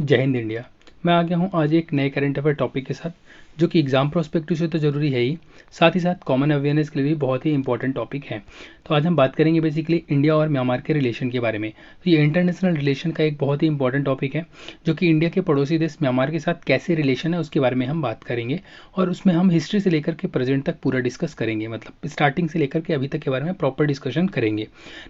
जय हिंद इंडिया। मैं आ गया हूँ आज एक नए करंट अफेयर टॉपिक के साथ, जो कि एग्जाम प्रोस्पेक्टिव से तो जरूरी है ही, साथ ही साथ कॉमन अवेयरनेस के लिए भी बहुत ही इंपॉर्टेंट टॉपिक है। तो आज हम बात करेंगे बेसिकली इंडिया और म्यांमार के रिलेशन के बारे में। तो ये इंटरनेशनल रिलेशन का एक बहुत ही इंपॉर्टेंट टॉपिक है, जो कि इंडिया के पड़ोसी देश म्यांमार के साथ कैसे रिलेशन है उसके बारे में हम बात करेंगे। और उसमें हम हिस्ट्री से लेकर के प्रेजेंट तक पूरा डिस्कस करेंगे, मतलब स्टार्टिंग से लेकर के अभी तक के बारे में प्रॉपर डिस्कशन करेंगे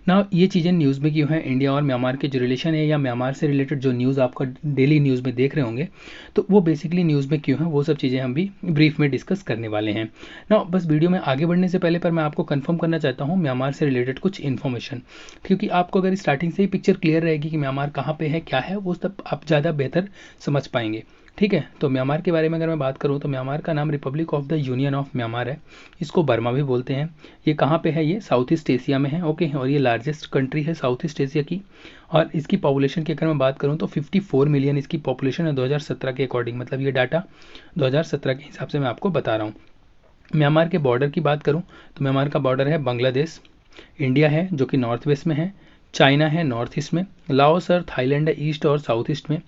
ना। ये चीज़ें न्यूज़ में क्यों है, इंडिया और म्यांमार के जो रिलेशन है या म्यांमार से रिलेटेड जो न्यूज़ आपका डेली न्यूज़ में देख रहे होंगे, तो वो बेसिकली न्यूज़ में क्यों है, वो सब चीज़ें हम भी ब्रीफ में डिस्कस करने वाले हैं ना। बस वीडियो में आगे बढ़ने से पहले पर मैं आपको कंफर्म करना चाहता हूँ म्यांमार से रिलेटेड कुछ इन्फॉर्मेशन, क्योंकि आपको अगर स्टार्टिंग से ही पिक्चर क्लियर रहेगी कि म्यांमार कहाँ पे है, क्या है, वो सब आप ज़्यादा बेहतर समझ पाएंगे। ठीक है, तो म्यांमार के बारे में अगर मैं बात करूँ तो म्यांमार का नाम Republic of the union of Myanmar है। इसको बर्मा भी बोलते हैं। ये कहाँ पे है, ये साउथ ईस्ट एशिया में है। ओके, और ये लार्जेस्ट कंट्री है साउथ ईस्ट एशिया की। और इसकी पॉपुलेशन की अगर मैं बात करूँ तो 54 मिलियन इसकी पॉपुलेशन है 2017 के अकॉर्डिंग, मतलब ये डाटा 2017 के हिसाब से मैं आपको बता रहा हूँ। म्यांमार के बॉर्डर की बात करूँ तो म्यांमार का बॉर्डर है बांग्लादेश, इंडिया है जो कि नॉर्थ वेस्ट में है, चाइना है नॉर्थ ईस्ट में, लाओस और थाईलैंड है ईस्ट और साउथ ईस्ट में,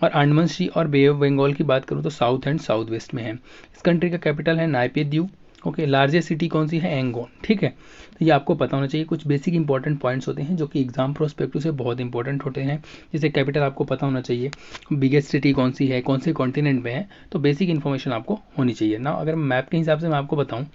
और अंडमान सी और बे ऑफ बंगाल की बात करूँ तो साउथ एंड साउथ वेस्ट में है। इस कंट्री का कैपिटल है नाइपीदिउ। ओके, लार्जेस्ट सिटी कौन सी है, एंगोन। ठीक है, तो ये आपको पता होना चाहिए। कुछ बेसिक इंपॉर्टेंट पॉइंट्स होते हैं जो कि एग्जाम प्रोस्पेक्टिव से बहुत इंपॉर्टेंट होते हैं। जैसे कैपिटल आपको पता होना चाहिए, बिगेस्ट सिटी कौन सी है, कौन से कॉन्टिनेंट में है, तो बेसिक इन्फॉर्मेशन आपको होनी चाहिए ना। अगर मैप के हिसाब से मैं आपको बताऊँ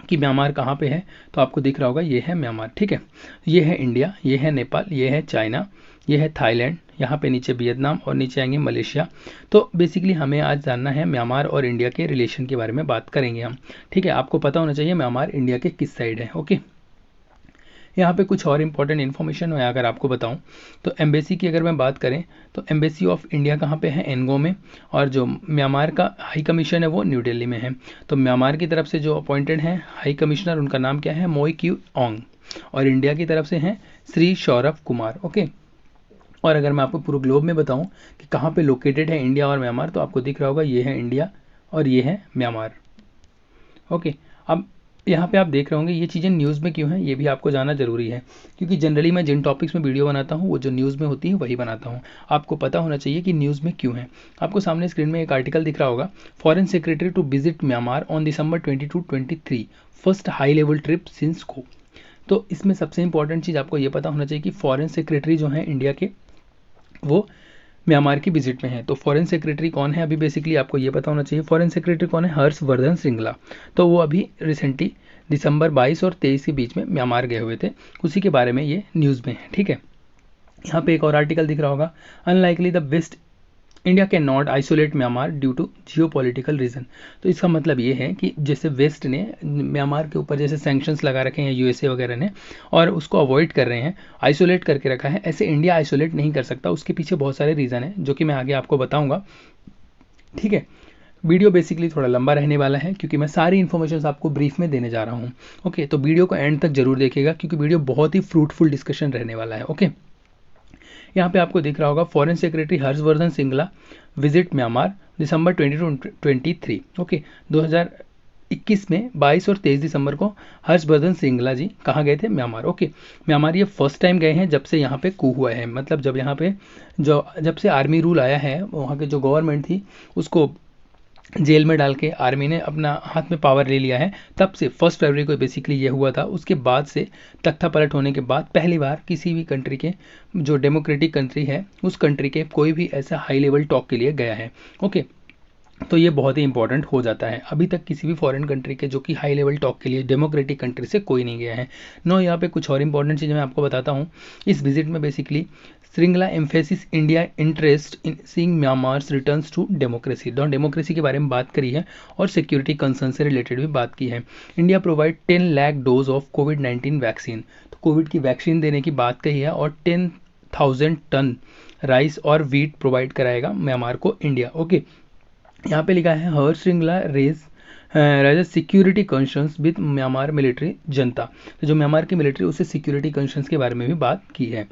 कि म्यांमार कहाँ पे है, तो आपको दिख रहा होगा ये है म्यांमार। ठीक है, ये है इंडिया, ये है नेपाल, ये है चाइना, ये है थाईलैंड, यहाँ पे नीचे वियतनाम और नीचे आएंगे मलेशिया। तो बेसिकली हमें आज जानना है म्यांमार और इंडिया के रिलेशन के बारे में बात करेंगे हम। ठीक है, आपको पता होना चाहिए म्यांमार इंडिया के किस साइड है। ओके, यहाँ पे कुछ और इंपॉर्टेंट इन्फॉर्मेशन है अगर आपको बताऊँ तो एम्बेसी की अगर मैं बात करें तो एम्बेसी ऑफ इंडिया कहाँ पे है, एनगो में। और जो म्यांमार का हाई कमीशन है वो न्यू दिल्ली में है। तो म्यांमार की तरफ से जो अपॉइंटेड है हाई कमिश्नर, उनका नाम क्या है, मोई क्यू ओंग। और इंडिया की तरफ से हैं श्री सौरभ कुमार। ओके, और अगर मैं आपको पूरे ग्लोब में बताऊं कि कहाँ पे लोकेटेड है इंडिया और म्यांमार, तो आपको दिख रहा होगा ये है इंडिया और ये है म्यांमार। ओके, अब यहाँ पे आप देख रहे होंगे ये चीज़ें न्यूज़ में क्यों हैं, ये भी आपको जानना जरूरी है, क्योंकि जनरली मैं जिन टॉपिक्स में वीडियो बनाता हूँ वो जो न्यूज़ में होती है वही बनाता हूँ। आपको पता होना चाहिए कि न्यूज़ में क्यों है। आपको सामने स्क्रीन में एक आर्टिकल दिख रहा होगा, foreign secretary to visit Myanmar on December 22-23, first high level trip since coup. तो इसमें सबसे इंपॉर्टेंट चीज़ आपको ये पता होना चाहिए कि फॉरेन सेक्रेटरी जो है इंडिया के, वो म्यांमार की विजिट में है। तो फॉरेन सेक्रेटरी कौन है, अभी बेसिकली आपको ये पता होना चाहिए फॉरेन सेक्रेटरी कौन है, हर्षवर्धन श्रृंगला। तो वो अभी रिसेंटली दिसंबर 22 और 23 के बीच में म्यांमार गए हुए थे, उसी के बारे में ये न्यूज़ में है। ठीक है, यहाँ पे एक और आर्टिकल दिख रहा होगा, unlikely the West India can not isolate Myanmar due to geopolitical reason. तो इसका मतलब ये है कि जैसे वेस्ट ने म्यांमार के ऊपर जैसे सैंक्शंस लगा रखे हैं यूएसए वगैरह ने, और उसको अवॉइड कर रहे हैं, आइसोलेट करके रखा है, ऐसे इंडिया आइसोलेट नहीं कर सकता। उसके पीछे बहुत सारे रीज़न है जो कि मैं आगे आपको बताऊंगा। ठीक है, वीडियो बेसिकली थोड़ा लंबा रहने वाला है क्योंकि मैं सारी इन्फॉर्मेशन आपको ब्रीफ में देने जा रहा हूँ। ओके, तो वीडियो को एंड तक जरूर देखिएगा क्योंकि वीडियो बहुत ही फ्रूटफुल डिस्कशन रहने वाला है। ओके, यहाँ पे आपको दिख रहा होगा foreign secretary Harshvardhan Shringla visit Myanmar December 2023। Okay, 2021 में 22 और 23 दिसंबर को हर्षवर्धन श्रृंगला जी कहाँ गए थे, म्यांमार। ओके, म्यांमार ये फर्स्ट टाइम गए हैं जब से यहाँ पे कू हुआ है, मतलब जब यहाँ पे जब से आर्मी रूल आया है, वहाँ की जो गवर्नमेंट थी उसको जेल में डाल के आर्मी ने अपना हाथ में पावर ले लिया है, तब से 1 फरवरी को बेसिकली ये हुआ था। उसके बाद से तख्ता पलट होने के बाद पहली बार किसी भी कंट्री के, जो डेमोक्रेटिक कंट्री है उस कंट्री के कोई भी ऐसा हाई लेवल टॉक के लिए गया है। ओके, तो ये बहुत ही इंपॉर्टेंट हो जाता है। अभी तक किसी भी फॉरेन कंट्री के जो कि हाई लेवल टॉक के लिए डेमोक्रेटिक कंट्री से कोई नहीं गया है। नो, यहाँ पे कुछ और इंपॉर्टेंट चीज़ें मैं आपको बताता हूँ। इस विजिट में basically Shringla emphasis India interest in seeing Myanmar's returns to democracy, democracy के बारे में बात करी है और सिक्योरिटी कंसर्न से रिलेटेड भी बात की है। India provide 10 lakh dose of कोविड-19 वैक्सीन, तो कोविड की वैक्सीन देने की बात कही है, और 10,000 टन राइस और वीट प्रोवाइड कराएगा म्यांमार को इंडिया। ओके, यहाँ पे लिखा है Harsh Shringla raise security concerns with Myanmar military junta. तो जो म्यांमार की मिलिट्री उससे सिक्योरिटी कंसर्न्स के बारे में भी बात की है।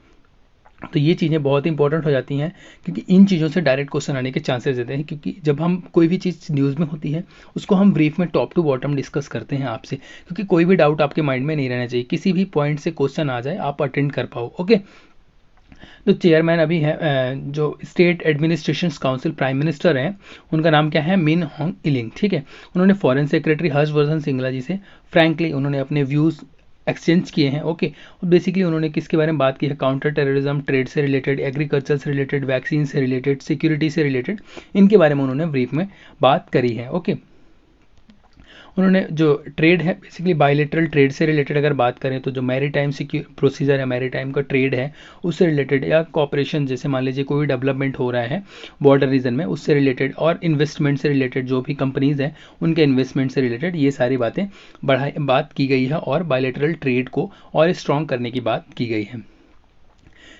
तो ये चीज़ें बहुत इंपॉर्टेंट हो जाती हैं क्योंकि इन चीज़ों से डायरेक्ट क्वेश्चन आने के चांसेस रहते हैं, क्योंकि जब हम कोई भी चीज़ न्यूज़ में होती है उसको हम ब्रीफ में टॉप टू बॉटम डिस्कस करते हैं आपसे, क्योंकि कोई भी डाउट आपके माइंड में नहीं रहना चाहिए, किसी भी पॉइंट से क्वेश्चन आ जाए आप अटेंड कर पाओ। ओके, तो चेयरमैन अभी है जो state administration council prime minister हैं, उनका नाम क्या है, मिन होंग इलिंग, ठीक है। उन्होंने फॉरेन सेक्रेटरी हर्षवर्धन सिंगला जी से फ्रैंकली उन्होंने अपने व्यूज़ एक्सचेंज किए हैं, ओके। और बेसिकली उन्होंने किसके बारे में बात की है, काउंटर टेररिज्म, ट्रेड से रिलेटेड, एग्रीकल्चर से रिलेटेड, वैक्सीन से रिलेटेड, सिक्योरिटी से रिलेटेड, इनके बारे में उन्होंने ब्रीफ में बात करी है, ओके। उन्होंने जो ट्रेड है बेसिकली बायलेटरल ट्रेड से रिलेटेड अगर बात करें तो जो मैरीटाइम प्रोसीजर है, मैरीटाइम का ट्रेड है उससे रिलेटेड, या कॉपरेशन जैसे मान लीजिए कोई डेवलपमेंट हो रहा है बॉर्डर रीजन में उससे रिलेटेड, और इन्वेस्टमेंट से रिलेटेड जो भी कंपनीज हैं उनके इन्वेस्टमेंट से रिलेटेड, ये सारी बातें बात की गई है और बायलेटरल ट्रेड को और स्ट्रॉन्ग करने की बात की गई है।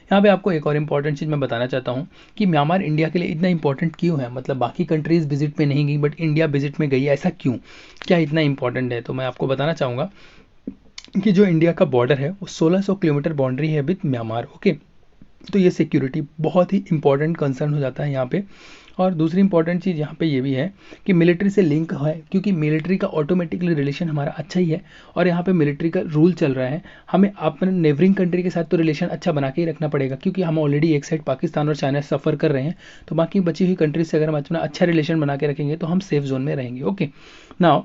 यहाँ पे आपको एक और इम्पॉर्टेंट चीज़ मैं बताना चाहता हूँ कि म्यांमार इंडिया के लिए इतना इंपॉर्टेंट क्यों है, मतलब बाकी कंट्रीज़ विजिट में नहीं गई बट इंडिया विजिट में गई, ऐसा क्यों, क्या इतना इंपॉर्टेंट है, तो मैं आपको बताना चाहूँगा कि जो इंडिया का बॉर्डर है वो 1600 किलोमीटर बाउंड्री है विद म्यांमार, ओके। तो ये सिक्योरिटी बहुत ही इंपॉर्टेंट कंसर्न हो जाता है यहाँ पे। और दूसरी इंपॉर्टेंट चीज़ यहाँ पे ये भी है कि मिलिट्री से लिंक है, क्योंकि मिलिट्री का ऑटोमेटिकली रिलेशन हमारा अच्छा ही है और यहाँ पे मिलिट्री का रूल चल रहा है, हमें अपने नेबरिंग कंट्री के साथ तो रिलेशन अच्छा बना के ही रखना पड़ेगा, क्योंकि हम ऑलरेडी एक साइड पाकिस्तान और चाइना सफ़र कर रहे हैं, तो बाकी बची हुई कंट्रीज से अगर हम अपना अच्छा रिलेशन बना के रखेंगे तो हम सेफ जोन में रहेंगे, ओके। नाउ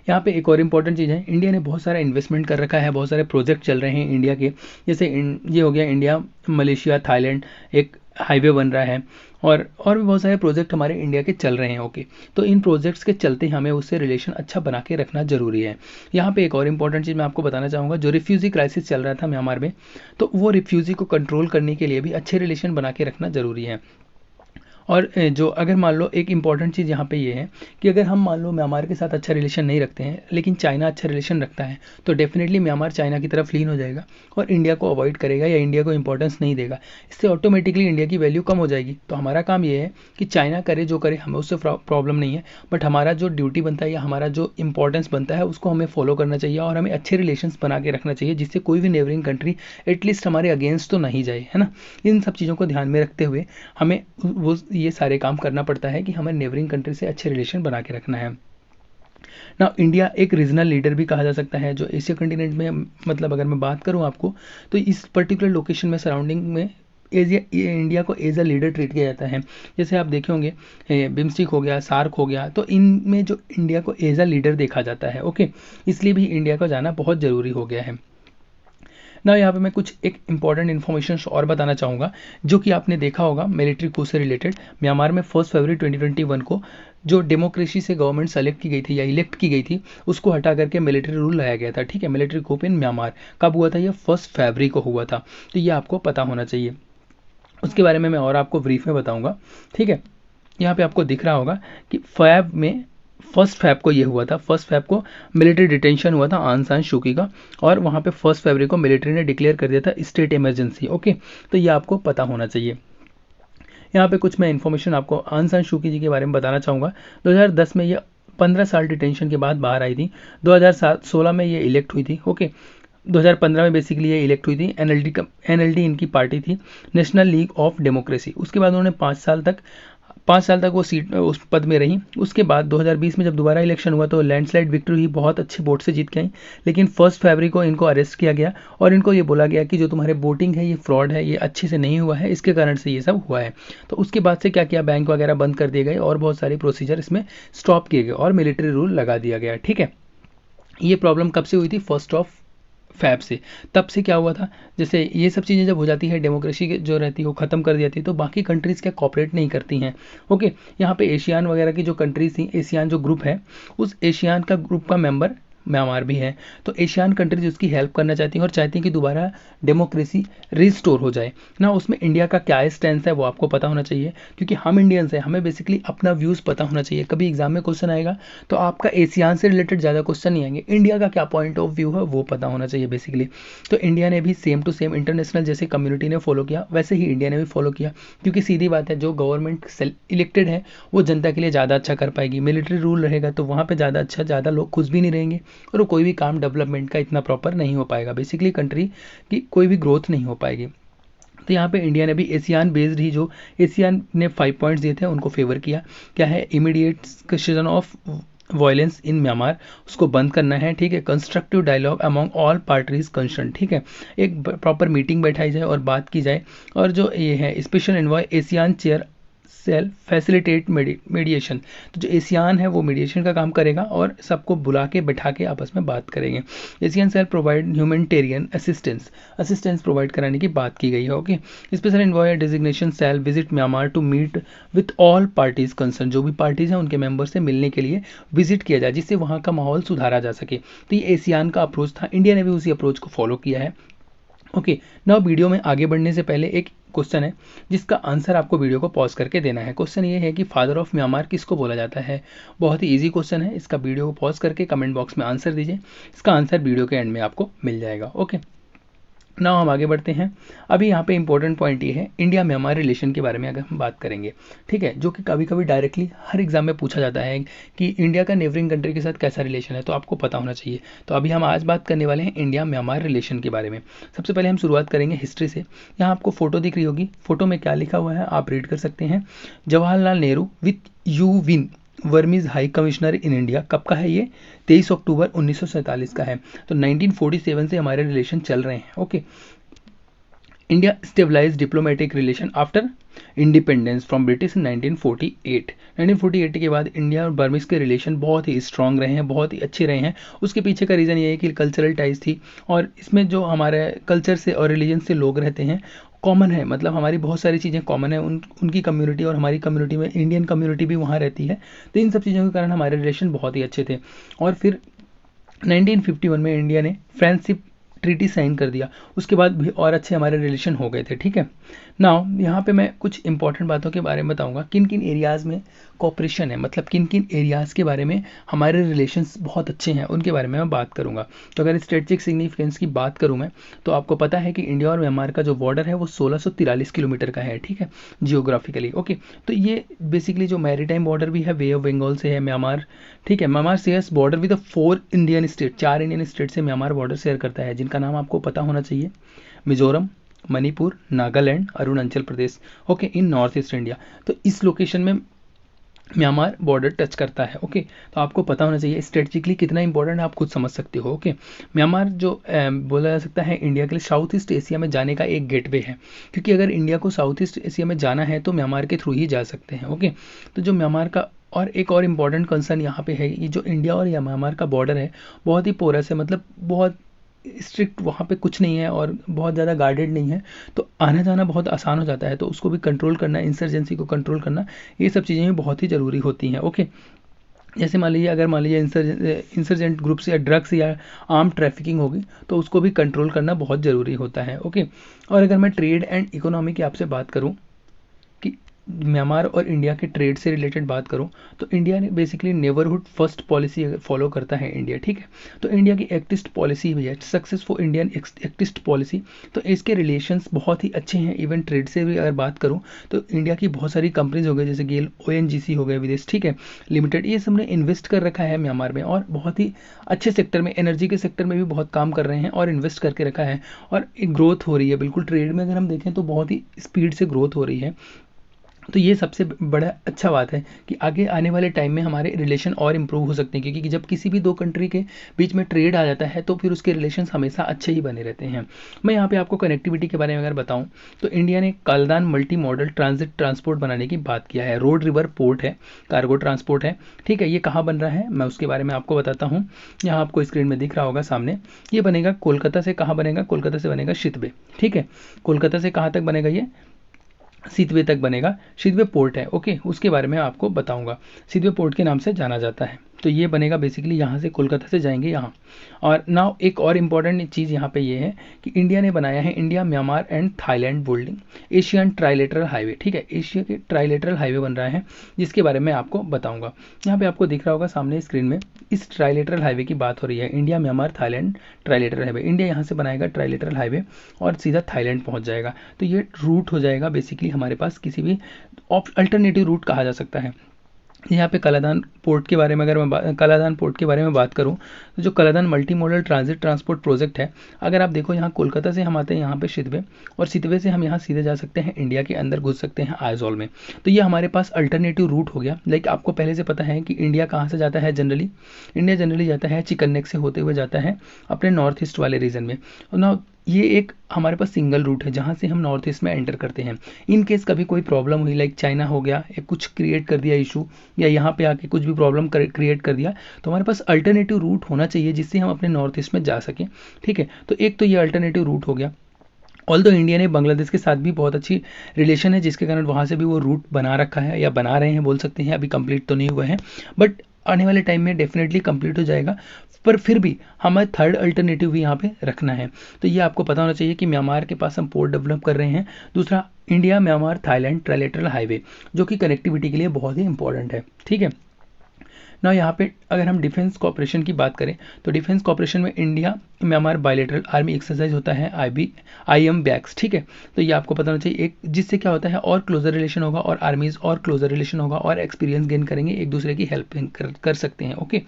यहाँ पे एक और इम्पॉर्टेंट चीज़ है, इंडिया ने बहुत सारा इन्वेस्टमेंट कर रखा है, बहुत सारे प्रोजेक्ट चल रहे हैं इंडिया के, जैसे ये हो गया इंडिया मलेशिया थाईलैंड एक हाईवे बन रहा है, और भी बहुत सारे प्रोजेक्ट हमारे इंडिया के चल रहे हैं, ओके। तो इन प्रोजेक्ट्स के चलते हमें उससे रिलेशन अच्छा बना के रखना जरूरी है। यहाँ पे एक और इम्पॉर्टेंट चीज़ मैं आपको बताना चाहूँगा, जो रिफ्यूजी क्राइसिस चल रहा था म्यांमार में, तो वो रिफ्यूजी को कंट्रोल करने के लिए भी अच्छे रिलेशन बना के रखना जरूरी है। और जो अगर मान लो एक इंपॉर्टेंट चीज़ यहाँ पे ये है कि अगर हम मान लो म्यांमार के साथ अच्छा रिलेशन नहीं रखते हैं लेकिन चाइना अच्छा रिलेशन रखता है, तो डेफिनेटली म्यांमार चाइना की तरफ लीन हो जाएगा और इंडिया को अवॉइड करेगा या इंडिया को इंपॉर्टेंस नहीं देगा, इससे ऑटोमेटिकली इंडिया की वैल्यू कम हो जाएगी। तो हमारा काम ये है कि चाइना करे जो करे, हमें उससे प्रॉब्लम नहीं है, बट हमारा जो ड्यूटी बनता है या हमारा जो इंपॉर्टेंस बनता है उसको हमें फॉलो करना चाहिए और हमें अच्छे रिलेशंस बना के रखना चाहिए, जिससे कोई भी नेबरिंग कंट्री एटलीस्ट हमारे अगेंस्ट तो नहीं जाए, है ना। इन सब चीज़ों को ध्यान में रखते हुए हमें वो ये सारे काम करना पड़ता है कि हमें नेबरिंग कंट्री से अच्छे रिलेशन बना के रखना है ना। इंडिया एक रीजनल लीडर भी कहा जा सकता है, जो एशिया कंटिनेंट में, मतलब अगर मैं बात करूं आपको तो इस पर्टिकुलर लोकेशन में सराउंडिंग में इंडिया को एज अ लीडर ट्रीट किया जाता है। जैसे आप देखे होंगे बिम्स्टिक हो गया, सार्क हो गया, तो इनमें जो इंडिया को एज अ लीडर देखा जाता है, ओके। इसलिए भी इंडिया को जाना बहुत ज़रूरी हो गया है ना। यहाँ पे मैं कुछ एक इंपॉर्टेंट इन्फॉर्मेशन और बताना चाहूँगा, जो कि आपने देखा होगा मिलिट्री कू से रिलेटेड। म्यांमार में 1 फरवरी 2021 को जो डेमोक्रेसी से गवर्नमेंट सेलेक्ट की गई थी या इलेक्ट की गई थी, उसको हटा करके मिलिट्री रूल लाया गया था, ठीक है। मिलिट्री कूप इन म्यांमार कब हुआ था, ये 1 फरवरी को हुआ था, तो ये आपको पता होना चाहिए। उसके बारे में मैं और आपको ब्रीफ में बताऊँगा, ठीक है। यहाँ पे आपको दिख रहा होगा कि फैब में 1 फैब को ये हुआ था, 1 फैब को मिलिट्री डिटेंशन हुआ था आंग सान सूकी का, और वहाँ पे 1 फरवरी को मिलिट्री ने डिक्लेयर कर दिया था स्टेट इमरजेंसी, ओके। तो ये आपको पता होना चाहिए। यहाँ पे कुछ मैं इन्फॉर्मेशन आपको आंग सान सूकी जी के बारे में बताना चाहूँगा। 2010 में ये 15 साल डिटेंशन के बाद बाहर आई थी, 2016 में ये इलेक्ट हुई थी, ओके। 2015 में बेसिकली ये इलेक्ट हुई थी, एनएलडी इनकी पार्टी थी, नेशनल लीग ऑफ डेमोक्रेसी। उसके बाद उन्होंने 5 साल तक वो सीट उस पद में रही। उसके बाद 2020 में जब दोबारा इलेक्शन हुआ तो लैंडस्लाइड विक्ट्री हुई, बहुत अच्छे वोट से जीत के आई, लेकिन 1 फरवरी को इनको अरेस्ट किया गया और इनको ये बोला गया कि जो तुम्हारे वोटिंग है ये फ्रॉड है, ये अच्छे से नहीं हुआ है, इसके कारण से ये सब हुआ है। तो उसके बाद से क्या किया, बैंक वगैरह बंद कर दिए गए और बहुत सारे प्रोसीजर इसमें स्टॉप किए गए और मिलिट्री रूल लगा दिया गया, ठीक है। ये प्रॉब्लम कब से हुई थी, 1 फैब से। तब से क्या हुआ था, जैसे ये सब चीज़ें जब हो जाती है, डेमोक्रेसी जो रहती है वो ख़त्म कर दी जाती है, तो बाकी कंट्रीज़ क्या कॉपरेट नहीं करती हैं, ओके। यहाँ पे एशियान वगैरह की जो कंट्रीज थी, एशियान जो ग्रुप है, उस एशियान का ग्रुप का मेंबर म्यांमार भी है, तो एशियान कंट्रीज उसकी हेल्प करना चाहती हैं और चाहती हैं कि दोबारा डेमोक्रेसी रिस्टोर हो जाए ना। उसमें इंडिया का क्या स्टैंड है वो आपको पता होना चाहिए, क्योंकि हम इंडियंस हैं, हमें बेसिकली अपना व्यूज़ पता होना चाहिए। कभी एग्जाम में क्वेश्चन आएगा तो आपका एशियान से रिलेटेड ज़्यादा क्वेश्चन नहीं आएंगे, इंडिया का क्या पॉइंट ऑफ व्यू है वो पता होना चाहिए बेसिकली। तो इंडिया ने भी सेम टू सेम इंटरनेशनल जैसे कम्युनिटी ने फॉलो किया, वैसे ही इंडिया ने भी फॉलो किया, क्योंकि सीधी बात है, जो गवर्नमेंट इलेक्टेड है वो जनता के लिए ज़्यादा अच्छा कर पाएगी। मिलिट्री रूल रहेगा तो वहाँ पर ज़्यादा लोग खुश भी नहीं रहेंगे और कोई भी काम डेवलपमेंट का इतना प्रॉपर नहीं हो पाएगा, बेसिकली कंट्री की कोई भी ग्रोथ नहीं हो पाएगी। तो यहाँ पे इंडिया ने भी एशियान बेस्ड ही, जो एशियान ने 5 पॉइंट्स दिए थे उनको फेवर किया। क्या है, immediate question of violence in Myanmar, उसको बंद करना है, ठीक है। Constructive dialogue among all parties concern, ठीक है। एक प्रॉपर मीटिंग बैठाई जाए और बात की जाए। और जो ये है special envoy ASEAN chair shall facilitate mediation, तो जो एशियान है वो मीडिएशन का काम करेगा और सबको बुला के बैठा के आपस में बात करेंगे। ASEAN shall provide humanitarian assistance provide कराने की बात की गई है, okay. Special envoy designation shall visit Myanmar to meet with all parties concern, जो भी पार्टीज हैं उनके मेंबर से मिलने के लिए विजिट किया जाए जिससे वहाँ का माहौल सुधारा जा सके। तो ये एशियान का अप्रोच था, इंडिया ने भी उसी अप्रोच को फॉलो किया है, ओके। नाउ वीडियो में आगे बढ़ने से पहले एक क्वेश्चन है जिसका आंसर आपको वीडियो को पॉज करके देना है। क्वेश्चन ये है कि फादर ऑफ म्यांमार किसको बोला जाता है। बहुत ही इजी क्वेश्चन है, इसका वीडियो को पॉज करके कमेंट बॉक्स में आंसर दीजिए। इसका आंसर वीडियो के एंड में आपको मिल जाएगा, ओके। नाउ हम आगे बढ़ते हैं। अभी यहाँ पे इंपॉर्टेंट पॉइंट ये है, इंडिया म्यांमार रिलेशन के बारे में अगर हम बात करेंगे, ठीक है, जो कि कभी कभी डायरेक्टली हर एग्जाम में पूछा जाता है कि इंडिया का नेबरिंग कंट्री के साथ कैसा रिलेशन है, तो आपको पता होना चाहिए। तो अभी हम आज बात करने वाले हैं इंडिया म्यांमार रिलेशन के बारे में। सबसे पहले हम शुरुआत करेंगे हिस्ट्री से। यहाँ आपको फोटो दिख रही होगी, फोटो में क्या लिखा हुआ है आप रीड कर सकते हैं। Jawaharlal Nehru with U Win Burmese high commissioner in India, कब का है ये, 23 अक्टूबर 1947 का है। तो 1947 से हमारे रिलेशन चल रहे हैं, okay. India stabilise diplomatic relation after independence from British in 1948। 1948 के बाद इंडिया और बर्मिस के रिलेशन बहुत ही स्ट्रांग रहे हैं, बहुत ही अच्छे रहे हैं। उसके पीछे का रीज़न ये है कि कल्चरल टाइज थी, और इसमें जो हमारे कल्चर से और रिलीजन से लोग रहते हैं कॉमन है, मतलब हमारी बहुत सारी चीज़ें कॉमन है, उनकी कम्युनिटी और हमारी कम्युनिटी में इंडियन कम्युनिटी भी वहाँ रहती है। तो इन सब चीज़ों के कारण हमारे रिलेशन बहुत ही अच्छे थे। और फिर 1951 में इंडिया ने फ्रेंडशिप ट्रीटी साइन कर दिया, उसके बाद भी और अच्छे हमारे रिलेशन हो गए थे, ठीक है। नाउ यहाँ पे मैं कुछ इंपॉर्टेंट बातों के बारे में बताऊंगा, किन किन एरियाज़ में कॉपरेशन है, मतलब किन किन एरियाज़ के बारे में हमारे रिलेशंस बहुत अच्छे हैं उनके बारे में मैं बात करूंगा। तो अगर स्ट्रेटेजिक सिग्निफिकेंस की बात करूं मैं, तो आपको पता है कि इंडिया और म्यांमार का जो बॉर्डर है वो 1643 किलोमीटर का है, ठीक है, जियोग्राफिकली, ओके। तो ये बेसिकली जो मैरीटाइम बॉर्डर भी है वे ऑफ बंगाल से है म्यांमार, ठीक है। Myanmar shares border with 4 Indian state, 4 Indian state से म्यांमार बॉर्डर शेयर करता है, जिनका नाम आपको पता होना चाहिए, मिजोरम, मणिपुर, नागालैंड, अरुणाचल प्रदेश, ओके, इन नॉर्थ ईस्ट इंडिया। तो इस लोकेशन में म्यांमार बॉर्डर टच करता है, ओके। तो आपको पता होना चाहिए स्ट्रेटेजिकली कितना इंपॉर्टेंट है, आप खुद समझ सकते हो, ओके। म्यांमार जो बोला जा सकता है इंडिया के लिए साउथ ईस्ट एशिया में जाने का एक गेटवे है, क्योंकि अगर इंडिया को साउथ ईस्ट एशिया में जाना है तो म्यांमार के थ्रू ही जा सकते हैं, ओके। तो जो म्यांमार का और एक और इम्पॉर्टेंट कंसर्न यहाँ पे है, ये जो इंडिया और या म्यांमार का बॉर्डर है बहुत ही पोरस है, मतलब बहुत स्ट्रिक्ट, वहाँ पे कुछ नहीं है और बहुत ज़्यादा गार्डेड नहीं है, तो आना जाना बहुत आसान हो जाता है। तो उसको भी कंट्रोल करना, इंसर्जेंसी को कंट्रोल करना, ये सब चीज़ें भी बहुत ही ज़रूरी होती हैं, ओके। जैसे मान लीजिए, अगर मान लीजिए इंसर्जेंट ग्रुप्स या ड्रग्स या आर्म ट्रैफिकिंग होगी तो उसको भी कंट्रोल करना बहुत ज़रूरी होता है, ओके। और अगर मैं ट्रेड एंड इकोनॉमी की आपसे बात करूँ कि म्यांमार और इंडिया के ट्रेड से रिलेटेड बात करूं, तो इंडिया ने basically neighbourhood first policy follow करता है इंडिया, ठीक है। तो इंडिया की एक्टिस्ट पॉलिसी भी है, सक्सेसफुल इंडियन एक्टिस्ट पॉलिसी। तो इसके रिलेशंस बहुत ही अच्छे हैं। इवन ट्रेड से भी अगर बात करूं तो इंडिया की बहुत सारी कंपनीज हो गई, जैसे गेल, ONGC हो गए विदेश, ठीक है, लिमिटेड, ये सब ने इन्वेस्ट कर रखा है म्यांमार में, और बहुत ही अच्छे सेक्टर में, एनर्जी के सेक्टर में भी बहुत काम कर रहे हैं और इन्वेस्ट करके रखा है, और एक ग्रोथ हो रही है बिल्कुल। ट्रेड में अगर हम देखें तो बहुत ही स्पीड से ग्रोथ हो रही है। तो ये सबसे बड़ा अच्छा बात है कि आगे आने वाले टाइम में हमारे रिलेशन और इम्प्रूव हो सकते हैं, क्योंकि जब किसी भी दो कंट्री के बीच में ट्रेड आ जाता है तो फिर उसके रिलेशंस हमेशा अच्छे ही बने रहते हैं। मैं यहाँ पे आपको कनेक्टिविटी के बारे में अगर बताऊँ तो इंडिया ने कालदान मल्टी मॉडल ट्रांजिट ट्रांसपोर्ट बनाने की बात किया है। रोड रिवर पोर्ट है, कार्गो ट्रांसपोर्ट है, ठीक है। ये कहाँ बन रहा है मैं उसके बारे में आपको बताता हूँ। यहाँ आपको स्क्रीन में दिख रहा होगा सामने, ये बनेगा कोलकाता से, कहाँ बनेगा, कोलकाता से बनेगा शितबे, ठीक है। कोलकाता से कहाँ तक बनेगा, ये सितवे तक बनेगा। सितवे पोर्ट है, ओके, उसके बारे में आपको बताऊंगा। सितवे पोर्ट के नाम से जाना जाता है। तो ये बनेगा बेसिकली, यहाँ से कोलकाता से जाएंगे यहाँ। और नाउ एक और इम्पॉर्टेंट चीज़ यहाँ पे ये है कि इंडिया ने बनाया है India Myanmar and Thailand building Asian trilateral highway, ठीक है। एशिया के ट्राइलेटरल हाईवे बन रहा है, जिसके बारे में आपको बताऊंगा। यहाँ पे आपको दिख रहा होगा सामने स्क्रीन में, इस ट्राइलेटरल हाईवे की बात हो रही है, India Myanmar Thailand trilateral highway. India यहाँ से बनाएगा ट्राइलेटरल हाईवे और सीधा थाईलैंड पहुँच जाएगा। तो ये रूट हो जाएगा बेसिकली हमारे पास, किसी भी अल्टरनेटिव रूट कहा जा सकता है। यहाँ पे कलादान पोर्ट के बारे में अगर मैं कलादान पोर्ट के बारे में बात करूँ तो जो Kaladan multi modal transit transport project है, अगर आप देखो यहाँ कोलकाता से हम आते हैं यहाँ पे सितवे, और सितवे से हम यहाँ सीधे जा सकते हैं इंडिया के अंदर, घुस सकते हैं आइजॉल में। तो ये हमारे पास अल्टरनेटिव रूट हो गया। लाइक आपको पहले से पता है कि इंडिया कहाँ से जाता है जनरली, इंडिया जनरली जाता है चिकन नेक से होते हुए जाता है अपने नॉर्थ ईस्ट वाले रीजन में। ना ये एक हमारे पास सिंगल रूट है जहाँ से हम नॉर्थ ईस्ट में एंटर करते हैं। इन केस कभी कोई प्रॉब्लम हुई, लाइक चाइना हो गया, एक कुछ क्रिएट कर दिया इशू, या यहाँ पे आके कुछ भी प्रॉब्लम क्रिएट कर दिया, तो हमारे पास अल्टरनेटिव रूट होना चाहिए जिससे हम अपने नॉर्थ ईस्ट में जा सकें। ठीक है, तो एक तो ये अल्टरनेटिव रूट हो गया। ऑल्दो इंडिया ने बांग्लादेश के साथ भी बहुत अच्छी रिलेशन है, जिसके कारण वहाँ से भी वो रूट बना रखा है, या बना रहे हैं बोल सकते हैं, अभी कंप्लीट तो नहीं हुआ है, बट आने वाले टाइम में डेफिनेटली कंप्लीट हो जाएगा। पर फिर भी हमें थर्ड अल्टरनेटिव भी यहाँ पे रखना है। तो ये आपको पता होना चाहिए कि म्यांमार के पास हम पोर्ट डेवलप कर रहे हैं। दूसरा, India Myanmar Thailand trilateral highway, जो कि कनेक्टिविटी के लिए बहुत ही इंपॉर्टेंट है। ठीक है ना, यहाँ पे अगर हम डिफेंस कॉपरेशन की बात करें तो डिफेंस कॉपरेशन में India Myanmar bilateral army exercise होता है IM बैक्स। ठीक है, तो ये आपको पता होना चाहिए, एक जिससे क्या होता है और क्लोजर रिलेशन होगा, और आर्मीज और क्लोजर रिलेशन होगा, और एक्सपीरियंस गेन करेंगे, एक दूसरे की हेल्प कर सकते हैं। ओके,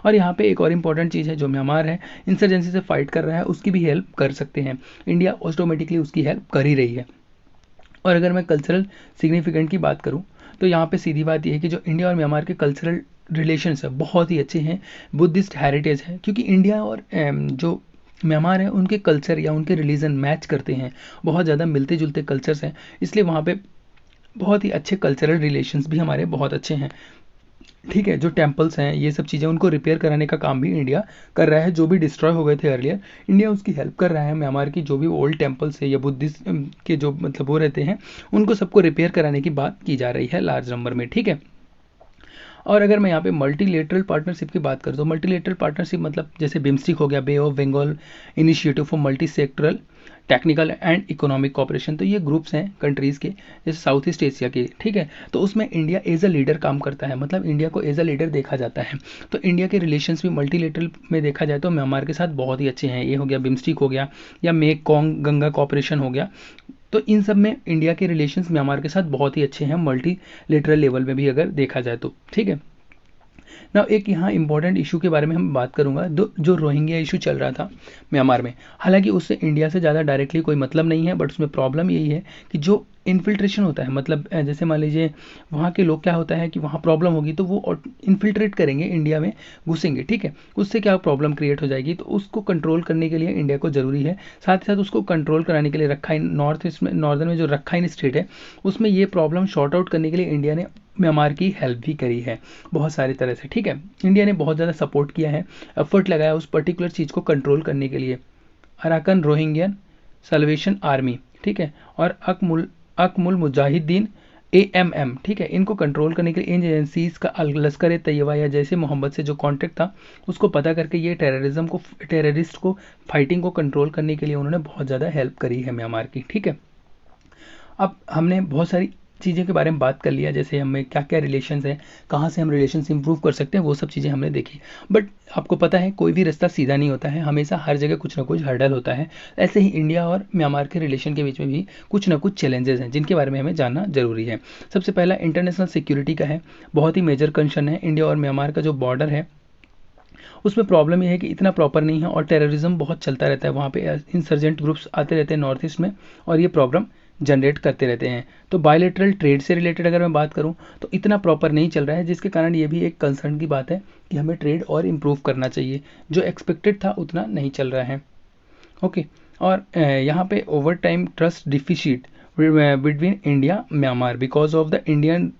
और यहाँ पे एक और इंपॉर्टेंट चीज़ है, जो म्यांमार है इंसर्जेंसी से फाइट कर रहा है, उसकी भी हेल्प कर सकते हैं। इंडिया ऑटोमेटिकली उसकी हेल्प कर ही रही है। और अगर मैं कल्चरल सिग्निफिकेंट की बात करूँ तो यहाँ पे सीधी बात यह है कि जो इंडिया और म्यांमार के कल्चरल रिलेशंस है बहुत ही अच्छे हैं, बुद्धिस्ट हेरिटेज है, क्योंकि इंडिया और जो म्यांमार है उनके कल्चर या उनके रिलीजन मैच करते हैं, बहुत ज़्यादा मिलते जुलते कल्चर्स हैं, इसलिए वहाँ पे बहुत ही अच्छे कल्चरल रिलेशंस भी हमारे बहुत अच्छे हैं। ठीक है, जो टेम्पल्स हैं ये सब चीज़ें उनको रिपेयर कराने का काम भी इंडिया कर रहा है, जो भी डिस्ट्रॉय हो गए थे अर्लियर, इंडिया उसकी हेल्प कर रहा है। म्यांमार की जो भी ओल्ड टेम्पल्स है या बुद्धिस्ट के जो मतलब वो रहते हैं, उनको सबको रिपेयर कराने की बात की जा रही है लार्ज नंबर में। ठीक है, और अगर मैं यहाँ पे मल्टीलेटरल पार्टनरशिप की बात करूँ तो मल्टीलेटरल पार्टनरशिप मतलब जैसे बिम्स्टिक हो गया, bay of Bengal initiative for multi sectoral technical and economic cooperation, तो ये ग्रुप्स हैं कंट्रीज़ के जैसे साउथ ईस्ट एशिया के। ठीक है, तो उसमें इंडिया एज अ लीडर काम करता है, मतलब इंडिया को एज अ लीडर देखा जाता है। तो इंडिया के रिलेशंस भी मल्टीलेटरल में देखा जाए तो म्यांमार के साथ बहुत ही अच्छे हैं। ये हो गया बिम्स्टिक हो गया, या मेकॉन्ग गंगा कॉपरेशन हो गया, तो इन सब में इंडिया के रिलेशंस म्यांमार के साथ बहुत ही अच्छे हैं, मल्टीलेटरल लेवल में भी अगर देखा जाए तो। ठीक है ना, एक यहाँ इंपॉर्टेंट इशू के बारे में हम बात करूंगा, जो रोहिंग्या इशू चल रहा था म्यांमार में। हालांकि उससे इंडिया से ज़्यादा डायरेक्टली कोई मतलब नहीं है, बट उसमें प्रॉब्लम यही है कि जो इन्फिल्ट्रेशन होता है, मतलब जैसे मान लीजिए वहाँ के लोग, क्या होता है कि वहाँ प्रॉब्लम होगी तो वो इन्फिल्ट्रेट करेंगे, इंडिया में घुसेंगे। ठीक है, उससे क्या प्रॉब्लम क्रिएट हो जाएगी, तो उसको कंट्रोल करने के लिए इंडिया को ज़रूरी है। साथ ही साथ उसको कंट्रोल कराने के लिए रखाइन नॉर्थ ईस्ट में, नॉर्दर्न में जो रखाइन स्टेट है, उसमें ये प्रॉब्लम शॉर्ट आउट करने के लिए इंडिया ने म्यांमार की हेल्प भी करी है बहुत सारी तरह से। ठीक है, इंडिया ने बहुत ज़्यादा सपोर्ट किया है, एफर्ट लगाया उस पर्टिकुलर चीज़ को कंट्रोल करने के लिए। अराकन रोहिंग्यन सल्वेशन आर्मी, ठीक है, और अकमुल मुजाहिदीन AMM, ठीक है, इनको कंट्रोल करने के लिए इन एजेंसीज का लश्कर तैयबा या जैसे मोहम्मद से जो कॉन्टेक्ट था उसको पता करके ये टेररिस्ट को फाइटिंग को कंट्रोल करने के लिए उन्होंने बहुत ज़्यादा हेल्प करी है म्यांमार की। ठीक है, अब हमने बहुत सारी चीज़ों के बारे में बात कर लिया, जैसे हमें क्या क्या रिलेशंस हैं, कहाँ से हम रिलेशंस इंप्रूव कर सकते हैं, वो सब चीज़ें हमने देखी। बट आपको पता है कोई भी रास्ता सीधा नहीं होता है, हमेशा हर जगह कुछ ना कुछ हर्डल होता है। ऐसे ही इंडिया और म्यांमार के रिलेशन के बीच में भी कुछ ना कुछ चैलेंजेस हैं जिनके बारे में हमें जानना जरूरी है। सबसे पहला इंटरनेशनल सिक्योरिटी का है, बहुत ही मेजर कंसर्न है। इंडिया और म्यांमार का जो बॉर्डर है उसमें प्रॉब्लम यह है कि इतना प्रॉपर नहीं है, और टेररिज्म बहुत चलता रहता है, वहाँ पे इंसर्जेंट ग्रुप्स आते रहते हैं नॉर्थ ईस्ट में, और ये प्रॉब्लम जनरेट करते रहते हैं। तो बायलेटरल ट्रेड से रिलेटेड अगर मैं बात करूं तो इतना प्रॉपर नहीं चल रहा है, जिसके कारण ये भी एक कंसर्न की बात है कि हमें ट्रेड और इम्प्रूव करना चाहिए, जो एक्सपेक्टेड था उतना नहीं चल रहा है। ओके, और यहाँ पे over time trust deficit between India Myanmar because of the Indian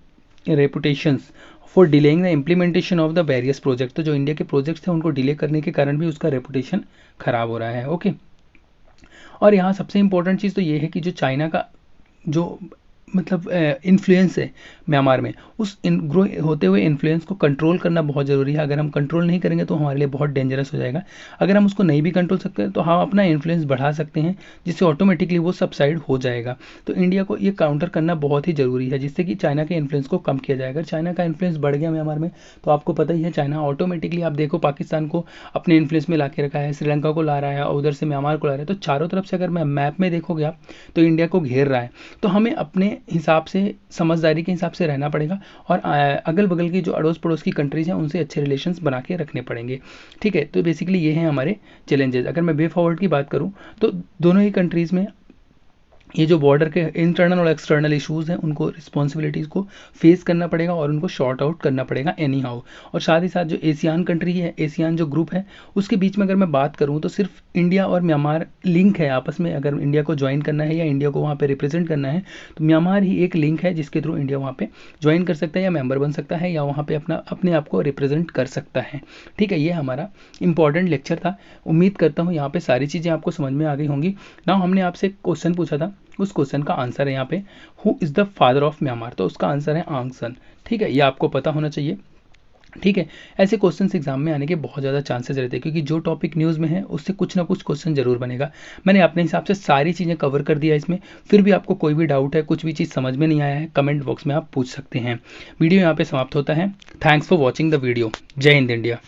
reputations for delaying the implementation of the various project, तो जो इंडिया के प्रोजेक्ट्स थे उनको डिले करने के कारण भी उसका रेपुटेशन खराब हो रहा है। ओके, और यहाँ सबसे इंपॉर्टेंट चीज़ तो ये है कि जो चाइना का जो मतलब इन्फ्लुएंस है म्यांमार में, उस ग्रो होते हुए इन्फ्लुएंस को कंट्रोल करना बहुत ज़रूरी है। अगर हम कंट्रोल नहीं करेंगे तो हमारे लिए बहुत डेंजरस हो जाएगा। अगर हम उसको नहीं भी कंट्रोल सकते तो हम अपना इन्फ्लुएंस बढ़ा सकते हैं, जिससे ऑटोमेटिकली वो सबसाइड हो जाएगा। तो इंडिया को ये काउंटर करना बहुत ही ज़रूरी है, जिससे कि चाइना के इन्फ्लुएंस को कम किया जाएगा। अगर चाइना का इन्फ्लुएंस बढ़ गया म्यांमार में तो आपको पता ही है चाइना ऑटोमेटिकली, आप देखो पाकिस्तान को अपने इन्फ्लुएंस में ला के रखा है, श्रीलंका को ला रहा है, और उधर से म्यांमार को ला रहा है। तो चारों तरफ से अगर मैं मैप में देखोगे आप तो इंडिया को घेर रहा है। तो हमें अपने हिसाब से, समझदारी के हिसाब से रहना पड़ेगा और अगल बगल की जो अड़ोस पड़ोस की कंट्रीज़ हैं उनसे अच्छे रिलेशंस बना के रखने पड़ेंगे। ठीक है, तो बेसिकली ये हैं हमारे चैलेंजेस। अगर मैं वे फॉरवर्ड की बात करूँ तो दोनों ही कंट्रीज़ में ये जो बॉर्डर के इंटरनल और एक्सटर्नल इश्यूज़ हैं उनको, रिस्पॉन्सिबिलिटीज़ को फेस करना पड़ेगा और उनको शॉर्ट आउट करना पड़ेगा एनी हाउ। और साथ ही साथ जो एशियान कंट्री है, एशियान जो ग्रुप है, उसके बीच में अगर मैं बात करूँ तो सिर्फ इंडिया और म्यांमार लिंक है आपस में। अगर इंडिया को ज्वाइन करना है या इंडिया को वहाँ पे रिप्रेजेंट करना है तो म्यांमार ही एक लिंक है जिसके थ्रू इंडिया वहाँ पे ज्वाइन कर सकता है या मेंबर बन सकता है या वहाँ पे अपने आप को रिप्रेजेंट कर सकता है। ठीक है, ये हमारा इंपॉर्टेंट लेक्चर था। उम्मीद करता हूँ यहाँ पे सारी चीज़ें आपको समझ में आ गई होंगी ना। हमने आपसे क्वेश्चन पूछा था, उस क्वेश्चन का आंसर है यहाँ पे who is the father of Myanmar, तो उसका आंसर है आंग सन। ठीक है, ये आपको पता होना चाहिए। ठीक है, ऐसे क्वेश्चन एग्जाम में आने के बहुत ज़्यादा चांसेस रहते हैं क्योंकि जो टॉपिक न्यूज़ में है उससे कुछ ना कुछ क्वेश्चन जरूर बनेगा। मैंने अपने हिसाब से सारी चीज़ें कवर कर दिया इसमें। फिर भी आपको कोई भी डाउट है, कुछ भी चीज़ समझ में नहीं आया है, कमेंट बॉक्स में आप पूछ सकते हैं। वीडियो यहाँ पे समाप्त होता है। Thanks for watching the video. जय हिंद इंडिया।